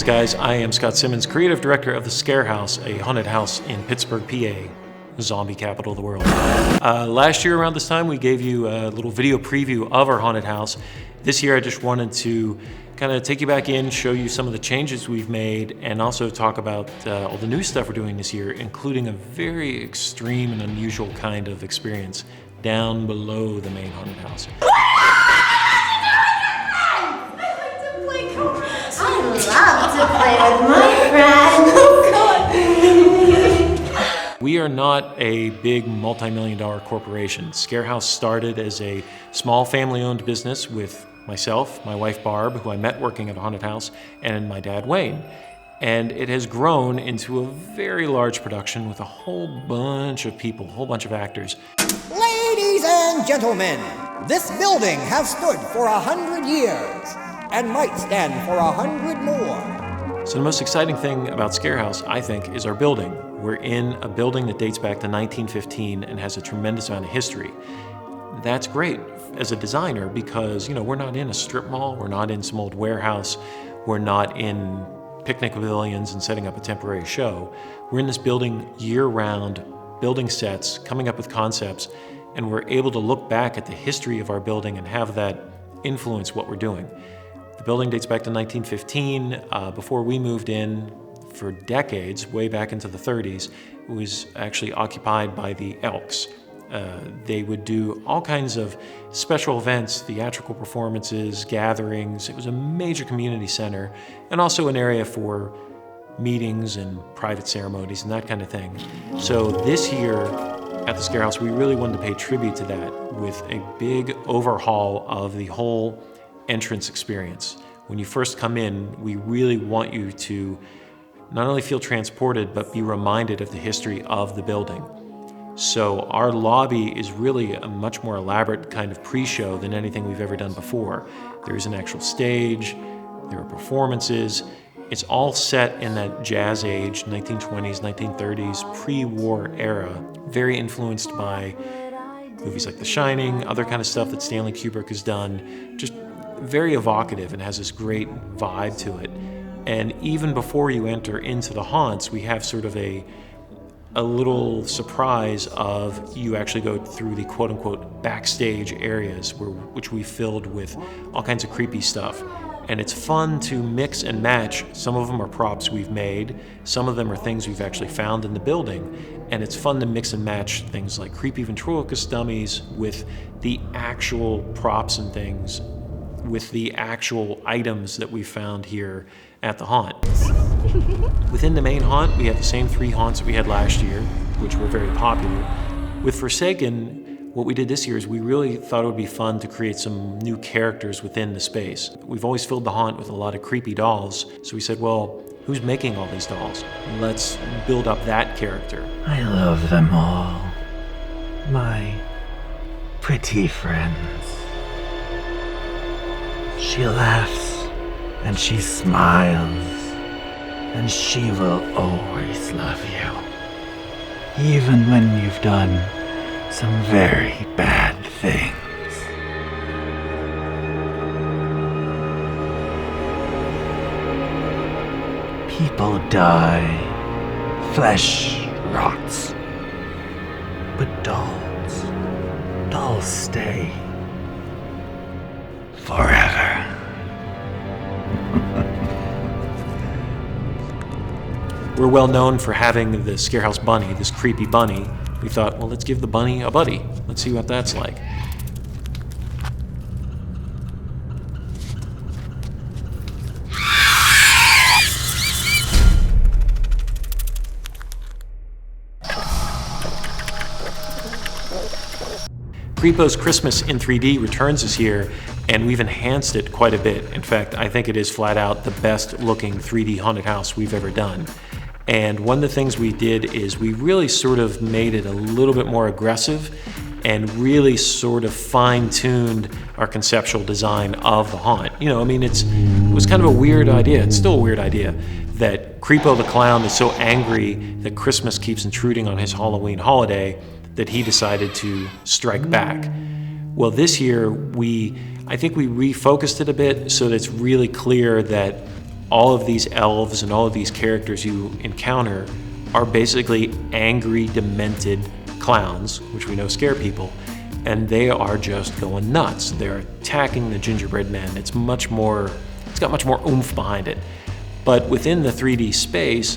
guys. I am Scott Simmons, creative director of the ScareHouse, a haunted house in Pittsburgh, PA, zombie capital of the world. Last year around this time, we gave you a little video preview of our haunted house. This year, I just wanted to kind of take you back in, show you some of the changes we've made, and also talk about all the new stuff we're doing this year, including a very extreme and unusual kind of experience down below the main haunted house. I love to play with my friends. We are not a big multi-million-dollar corporation. ScareHouse started as a small family-owned business with myself, my wife Barb, who I met working at a haunted house, and my dad Wayne. And it has grown into a very large production with a whole bunch of people, a whole bunch of actors. Ladies and gentlemen, this building has stood for 100 years and might stand for 100 more. So the most exciting thing about ScareHouse, I think, is our building. We're in a building that dates back to 1915 and has a tremendous amount of history. That's great as a designer because, we're not in a strip mall, we're not in some old warehouse, we're not in picnic pavilions and setting up a temporary show. We're in this building year-round, building sets, coming up with concepts, and we're able to look back at the history of our building and have that influence what we're doing. The building dates back to 1915. Before we moved in, for decades, way back into the 30s, it was actually occupied by the Elks. They would do all kinds of special events, theatrical performances, gatherings. It was a major community center and also an area for meetings and private ceremonies and that kind of thing. So this year at the ScareHouse, we really wanted to pay tribute to that with a big overhaul of the whole entrance experience. When you first come in, we really want you to not only feel transported, but be reminded of the history of the building. So our lobby is really a much more elaborate kind of pre-show than anything we've ever done before. There's an actual stage, there are performances. It's all set in that jazz age, 1920s, 1930s, pre-war era, very influenced by movies like The Shining, other kind of stuff that Stanley Kubrick has done, just very evocative and has this great vibe to it. And even before you enter into the haunts, we have sort of a little surprise of you actually go through the quote-unquote backstage areas which we filled with all kinds of creepy stuff. And it's fun to mix and match. Some of them are props we've made, some of them are things we've actually found in the building, and it's fun to mix and match things like creepy ventriloquist dummies with the actual props and things, with the actual items that we found here at the haunt. Within the main haunt, we have the same 3 haunts that we had last year, which were very popular. With Forsaken, what we did this year is we really thought it would be fun to create some new characters within the space. We've always filled the haunt with a lot of creepy dolls, so we said, well, who's making all these dolls? Let's build up that character. I love them all. My pretty friends. She laughs and she smiles, and she will always love you, even when you've done some very bad things. People die, flesh rots, but dolls stay forever. We're well known for having the ScareHouse bunny, this creepy bunny. We thought, well, let's give the bunny a buddy. Let's see what that's like. Creepo's Christmas in 3D returns this year, and we've enhanced it quite a bit. In fact, I think it is flat out the best looking 3D haunted house we've ever done. And one of the things we did is we really sort of made it a little bit more aggressive and really sort of fine-tuned our conceptual design of the haunt. It was kind of a weird idea. It's still a weird idea that Creepo the Clown is so angry that Christmas keeps intruding on his Halloween holiday that he decided to strike back. Well, this year, I think we refocused it a bit so that it's really clear that all of these elves and all of these characters you encounter are basically angry, demented clowns, which we know scare people, and they are just going nuts. They're attacking the gingerbread men. It's got much more oomph behind it. But within the 3D space,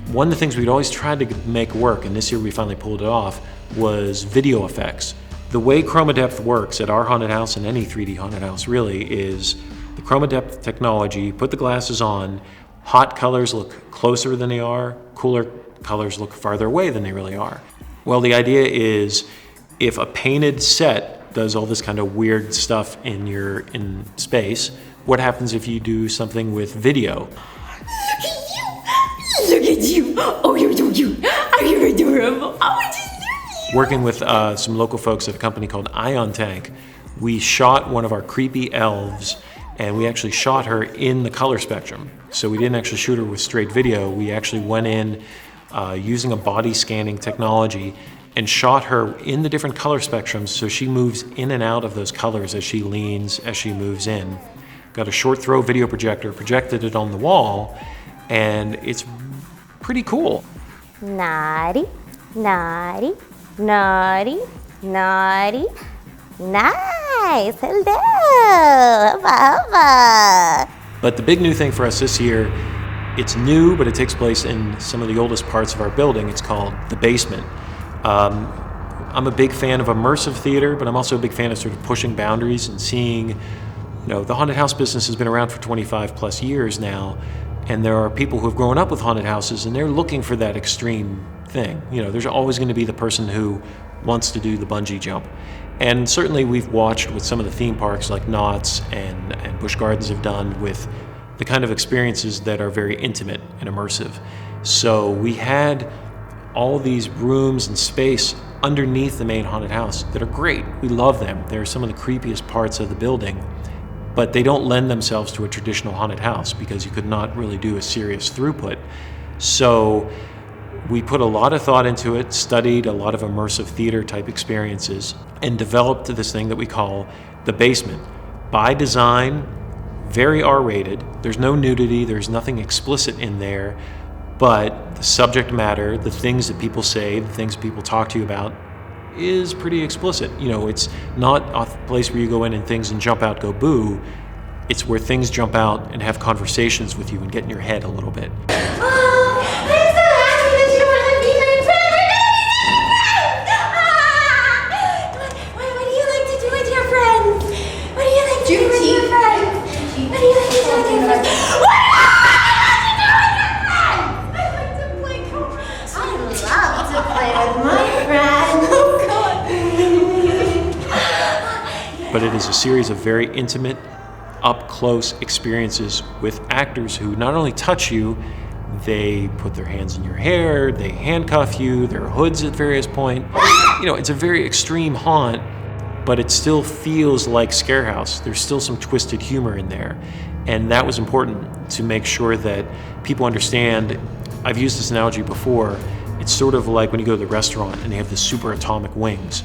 one of the things we'd always tried to make work, and this year we finally pulled it off, was video effects. The way chroma depth works at our haunted house and any 3D haunted house really is the chroma depth technology, put the glasses on, hot colors look closer than they are, cooler colors look farther away than they really are. Well, the idea is if a painted set does all this kind of weird stuff in space, what happens if you do something with video? Look at you! Oh, you're so cute! Oh, you're adorable! Oh, I just love you! Working with some local folks at a company called Ion Tank, we shot one of our creepy elves, and we actually shot her in the color spectrum. So we didn't actually shoot her with straight video. We actually went in using a body scanning technology and shot her in the different color spectrums so she moves in and out of those colors as she leans, as she moves in. Got a short throw video projector, projected it on the wall, and it's pretty cool. Naughty, naughty, naughty, naughty, nice, hello, hubba, hubba. But the big new thing for us this year, it's new, but it takes place in some of the oldest parts of our building. It's called the basement. I'm a big fan of immersive theater, but I'm also a big fan of sort of pushing boundaries and seeing, the haunted house business has been around for 25 plus years now, and there are people who have grown up with haunted houses and they're looking for that extreme thing. There's always going to be the person who wants to do the bungee jump. And certainly we've watched with some of the theme parks like Knott's and Busch Gardens have done with the kind of experiences that are very intimate and immersive. So we had all these rooms and space underneath the main haunted house that are great. We love them. They're some of the creepiest parts of the building, but they don't lend themselves to a traditional haunted house because you could not really do a serious throughput. So we put a lot of thought into it, studied a lot of immersive theater type experiences, and developed this thing that we call the basement. By design, very R-rated. There's no nudity, there's nothing explicit in there, but the subject matter, the things that people say, the things people talk to you about, is pretty explicit. It's not a place where you go in and things and jump out, go boo. It's where things jump out and have conversations with you and get in your head a little bit. But it is a series of very intimate, up-close experiences with actors who not only touch you, they put their hands in your hair, they handcuff you, there are hoods at various points. It's a very extreme haunt, but it still feels like ScareHouse. There's still some twisted humor in there. And that was important to make sure that people understand. I've used this analogy before. It's sort of like when you go to the restaurant and they have the super atomic wings.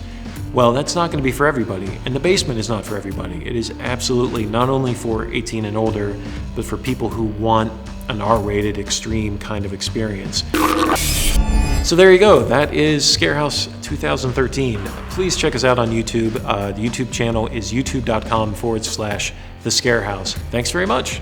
Well, that's not going to be for everybody, and the basement is not for everybody. It is absolutely not only for 18 and older, but for people who want an R-rated, extreme kind of experience. So there you go. That is ScareHouse 2013. Please check us out on YouTube. The YouTube channel is youtube.com/The ScareHouse. Thanks very much.